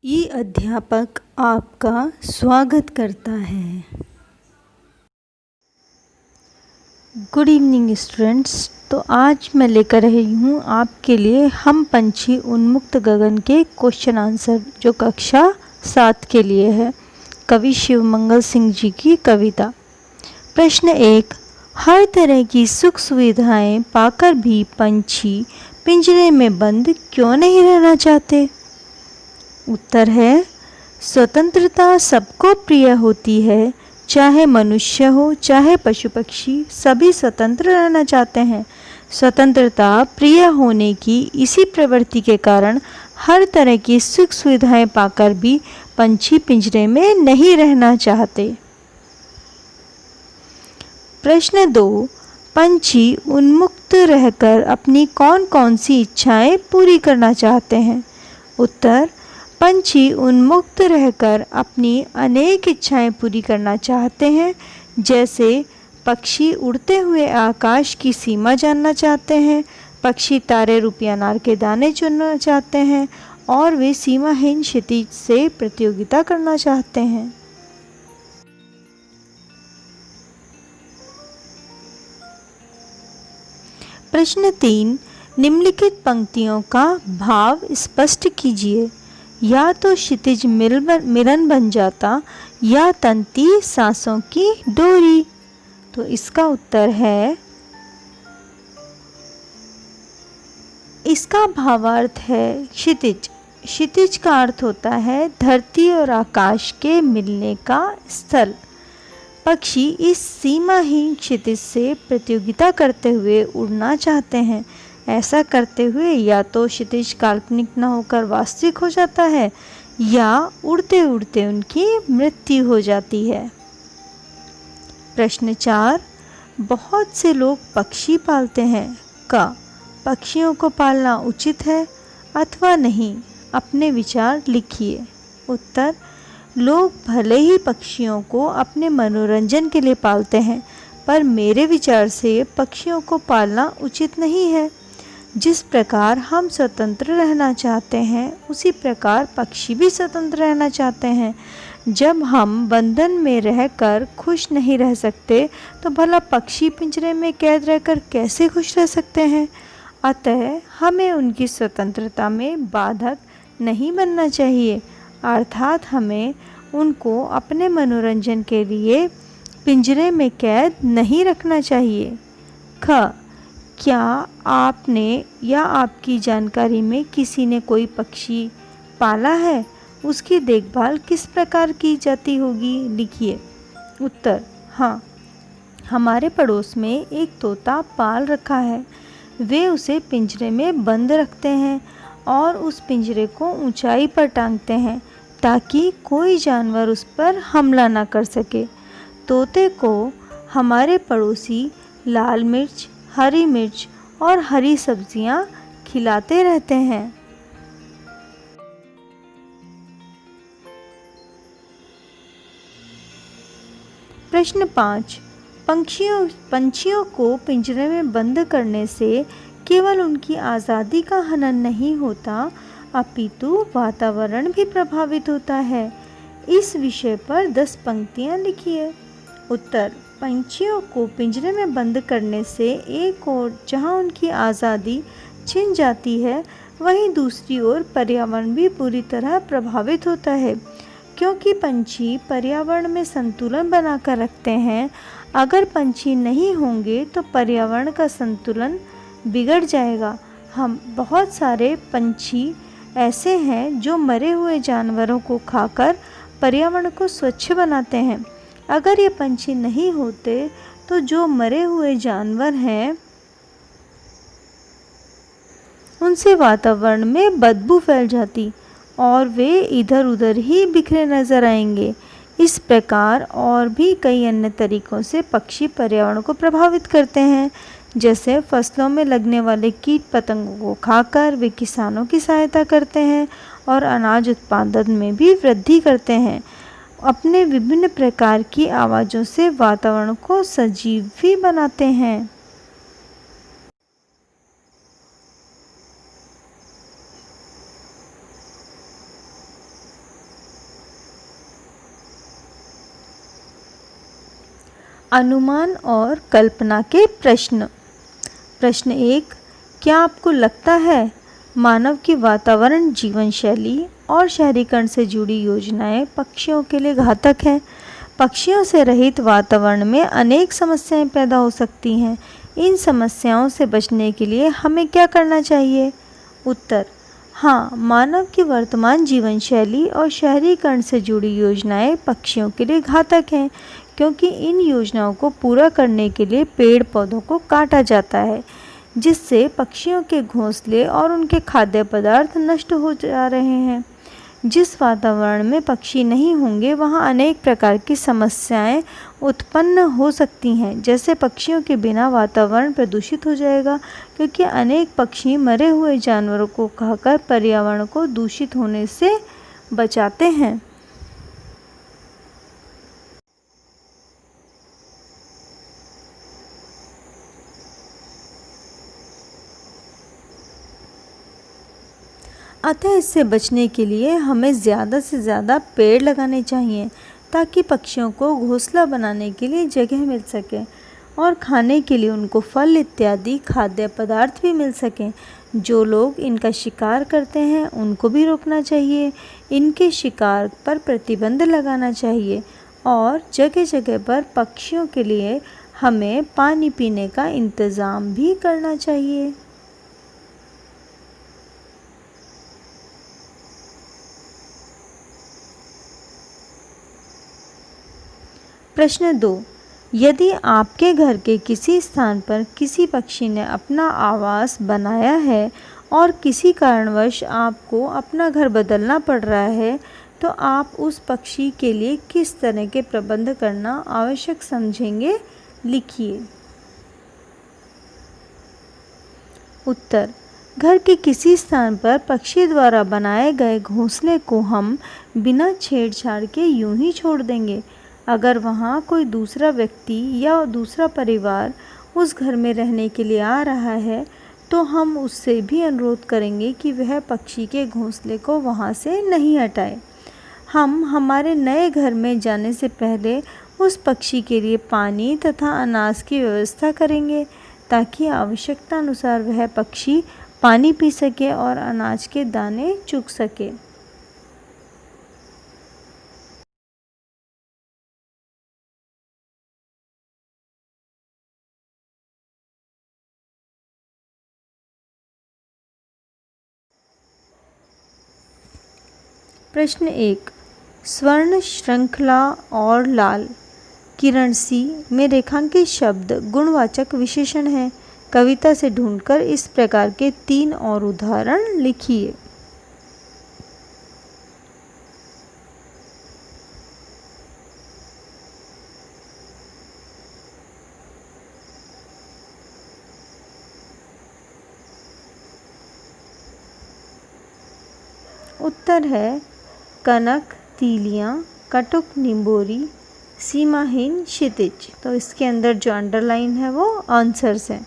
ये अध्यापक आपका स्वागत करता है। Good evening students. तो आज मैं लेकर आई हूँ आपके लिए हम पंछी उन्मुक्त गगन के क्वेश्चन आंसर, जो कक्षा 7 के लिए है। कवि शिवमंगल सिंह जी की कविता। प्रश्न 1, हर तरह की सुख सुविधाएं पाकर भी पंछी पिंजरे में बंद क्यों नहीं रहना चाहते? उत्तर है, स्वतंत्रता सबको प्रिय होती है, चाहे मनुष्य हो चाहे पशु पक्षी, सभी स्वतंत्र रहना चाहते हैं। स्वतंत्रता प्रिय होने की इसी प्रवृत्ति के कारण हर तरह की सुख सुविधाएं पाकर भी पंछी पिंजरे में नहीं रहना चाहते। प्रश्न 2, पंछी उन्मुक्त रहकर अपनी कौन कौन सी इच्छाएं पूरी करना चाहते हैं? उत्तर, पंछी उन्मुक्त रहकर अपनी अनेक इच्छाएं पूरी करना चाहते हैं। जैसे पक्षी उड़ते हुए आकाश की सीमा जानना चाहते हैं, पक्षी तारे रूपी अनार के दाने चुनना चाहते हैं और वे सीमाहीन क्षितिज से प्रतियोगिता करना चाहते हैं। प्रश्न 3, निम्नलिखित पंक्तियों का भाव स्पष्ट कीजिए। या तो क्षितिज मिलन बन जाता या तंती सांसों की डोरी। तो इसका उत्तर है, इसका भावार्थ है क्षितिज। क्षितिज का अर्थ होता है धरती और आकाश के मिलने का स्थल। पक्षी इस सीमाहीन क्षितिज से प्रतियोगिता करते हुए उड़ना चाहते हैं। ऐसा करते हुए या तो क्षितिज काल्पनिक न होकर वास्तविक हो जाता है या उड़ते उड़ते उनकी मृत्यु हो जाती है। प्रश्न 4, बहुत से लोग पक्षी पालते हैं। का पक्षियों को पालना उचित है अथवा नहीं? अपने विचार लिखिए। उत्तर, लोग भले ही पक्षियों को अपने मनोरंजन के लिए पालते हैं, पर मेरे विचार से पक्षियों को पालना उचित नहीं है। जिस प्रकार हम स्वतंत्र रहना चाहते हैं, उसी प्रकार पक्षी भी स्वतंत्र रहना चाहते हैं। जब हम बंधन में रहकर खुश नहीं रह सकते, तो भला पक्षी पिंजरे में कैद रहकर कैसे खुश रह सकते हैं? अतः हमें उनकी स्वतंत्रता में बाधक नहीं बनना चाहिए, अर्थात हमें उनको अपने मनोरंजन के लिए पिंजरे में कैद नहीं रखना चाहिए। ख, क्या आपने या आपकी जानकारी में किसी ने कोई पक्षी पाला है? उसकी देखभाल किस प्रकार की जाती होगी? लिखिए। उत्तर, हाँ, हमारे पड़ोस में एक तोता पाल रखा है। वे उसे पिंजरे में बंद रखते हैं और उस पिंजरे को ऊंचाई पर टांगते हैं ताकि कोई जानवर उस पर हमला ना कर सके। तोते को हमारे पड़ोसी लाल मिर्च, हरी मिर्च और हरी सब्जियां खिलाते रहते हैं। प्रश्न 5, पंछियों को पिंजरे में बंद करने से केवल उनकी आज़ादी का हनन नहीं होता, अपितु वातावरण भी प्रभावित होता है। इस विषय पर 10 पंक्तियां लिखिए। उत्तर, पंछियों को पिंजरे में बंद करने से एक ओर जहां उनकी आज़ादी छिन जाती है, वहीं दूसरी ओर पर्यावरण भी पूरी तरह प्रभावित होता है, क्योंकि पंछी पर्यावरण में संतुलन बनाकर रखते हैं। अगर पंछी नहीं होंगे तो पर्यावरण का संतुलन बिगड़ जाएगा। हम बहुत सारे पंछी ऐसे हैं जो मरे हुए जानवरों को खाकर पर्यावरण को स्वच्छ बनाते हैं। अगर ये पंछी नहीं होते तो जो मरे हुए जानवर हैं उनसे वातावरण में बदबू फैल जाती और वे इधर उधर ही बिखरे नजर आएंगे। इस प्रकार और भी कई अन्य तरीकों से पक्षी पर्यावरण को प्रभावित करते हैं। जैसे फसलों में लगने वाले कीट पतंगों को खाकर वे किसानों की सहायता करते हैं और अनाज उत्पादन में भी वृद्धि करते हैं। अपने विभिन्न प्रकार की आवाज़ों से वातावरण को सजीव भी बनाते हैं। अनुमान और कल्पना के प्रश्न। प्रश्न 1, क्या आपको लगता है मानव की वातावरण जीवन शैली और शहरीकरण से जुड़ी योजनाएं पक्षियों के लिए घातक हैं? पक्षियों से रहित वातावरण में अनेक समस्याएं पैदा हो सकती हैं। इन समस्याओं से बचने के लिए हमें क्या करना चाहिए? उत्तर, हाँ, मानव की वर्तमान जीवन शैली और शहरीकरण से जुड़ी योजनाएं पक्षियों के लिए घातक हैं, क्योंकि इन योजनाओं को पूरा करने के लिए पेड़ पौधों को काटा जाता है, जिससे पक्षियों के घोंसले और उनके खाद्य पदार्थ नष्ट हो जा रहे हैं। जिस वातावरण में पक्षी नहीं होंगे वहाँ अनेक प्रकार की समस्याएं उत्पन्न हो सकती हैं, जैसे पक्षियों के बिना वातावरण प्रदूषित हो जाएगा, क्योंकि अनेक पक्षी मरे हुए जानवरों को खाकर पर्यावरण को दूषित होने से बचाते हैं। अतः इससे बचने के लिए हमें ज़्यादा से ज़्यादा पेड़ लगाने चाहिए, ताकि पक्षियों को घोंसला बनाने के लिए जगह मिल सके और खाने के लिए उनको फल इत्यादि खाद्य पदार्थ भी मिल सकें। जो लोग इनका शिकार करते हैं उनको भी रोकना चाहिए, इनके शिकार पर प्रतिबंध लगाना चाहिए और जगह जगह पर पक्षियों के लिए हमें पानी पीने का इंतज़ाम भी करना चाहिए। प्रश्न 2, यदि आपके घर के किसी स्थान पर किसी पक्षी ने अपना आवास बनाया है और किसी कारणवश आपको अपना घर बदलना पड़ रहा है, तो आप उस पक्षी के लिए किस तरह के प्रबंध करना आवश्यक समझेंगे? लिखिए। उत्तर, घर के किसी स्थान पर पक्षी द्वारा बनाए गए घोंसले को हम बिना छेड़छाड़ के यूं ही छोड़ देंगे। अगर वहाँ कोई दूसरा व्यक्ति या दूसरा परिवार उस घर में रहने के लिए आ रहा है, तो हम उससे भी अनुरोध करेंगे कि वह पक्षी के घोंसले को वहाँ से नहीं हटाए। हम हमारे नए घर में जाने से पहले उस पक्षी के लिए पानी तथा अनाज की व्यवस्था करेंगे, ताकि आवश्यकता अनुसार वह पक्षी पानी पी सके और अनाज के दाने चुग सके। प्रश्न 1, स्वर्ण श्रृंखला और लाल किरण सी में रेखांकित शब्द गुणवाचक विशेषण हैं। कविता से ढूंढकर इस प्रकार के 3 और उदाहरण लिखिए। उत्तर है कनक, तीलियां, कटुक, निंबोरी, सीमाहीन क्षितिज। तो इसके अंदर जो अंडरलाइन है वो आंसर्स हैं।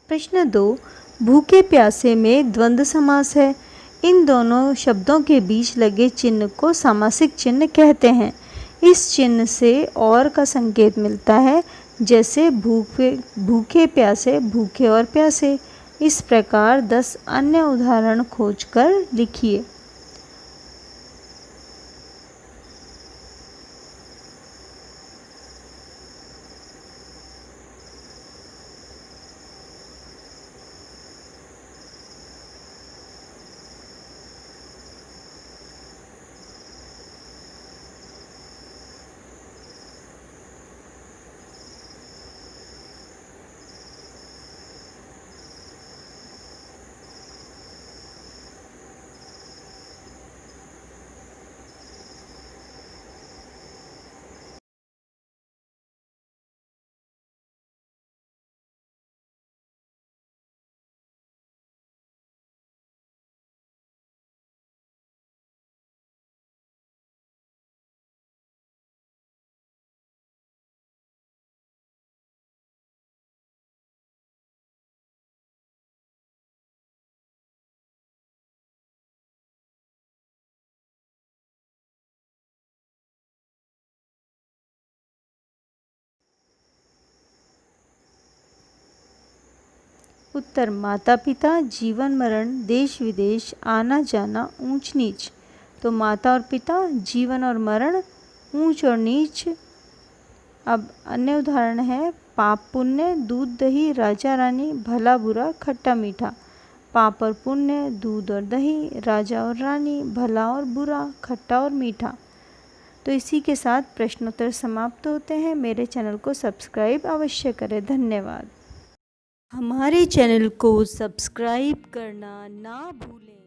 प्रश्न 2, भूखे प्यासे में द्वंद्व समास है। इन दोनों शब्दों के बीच लगे चिन्ह को सामासिक चिन्ह कहते हैं। इस चिन्ह से और का संकेत मिलता है, जैसे भूखे प्यासे, भूखे और प्यासे। इस प्रकार 10 अन्य उदाहरण खोजकर लिखिए। उत्तर माता पिता, जीवन मरण, देश विदेश, आना जाना, ऊंच नीच। तो माता और पिता, जीवन और मरण, ऊंच और नीच। अब अन्य उदाहरण है, पाप पुण्य, दूध दही, राजा रानी, भला बुरा, खट्टा मीठा। पाप और पुण्य, दूध और दही, राजा और रानी, भला और बुरा, खट्टा और मीठा। तो इसी के साथ प्रश्नोत्तर समाप्त होते हैं। मेरे चैनल को सब्सक्राइब अवश्य करें। धन्यवाद। हमारे चैनल को सब्सक्राइब करना ना भूलें।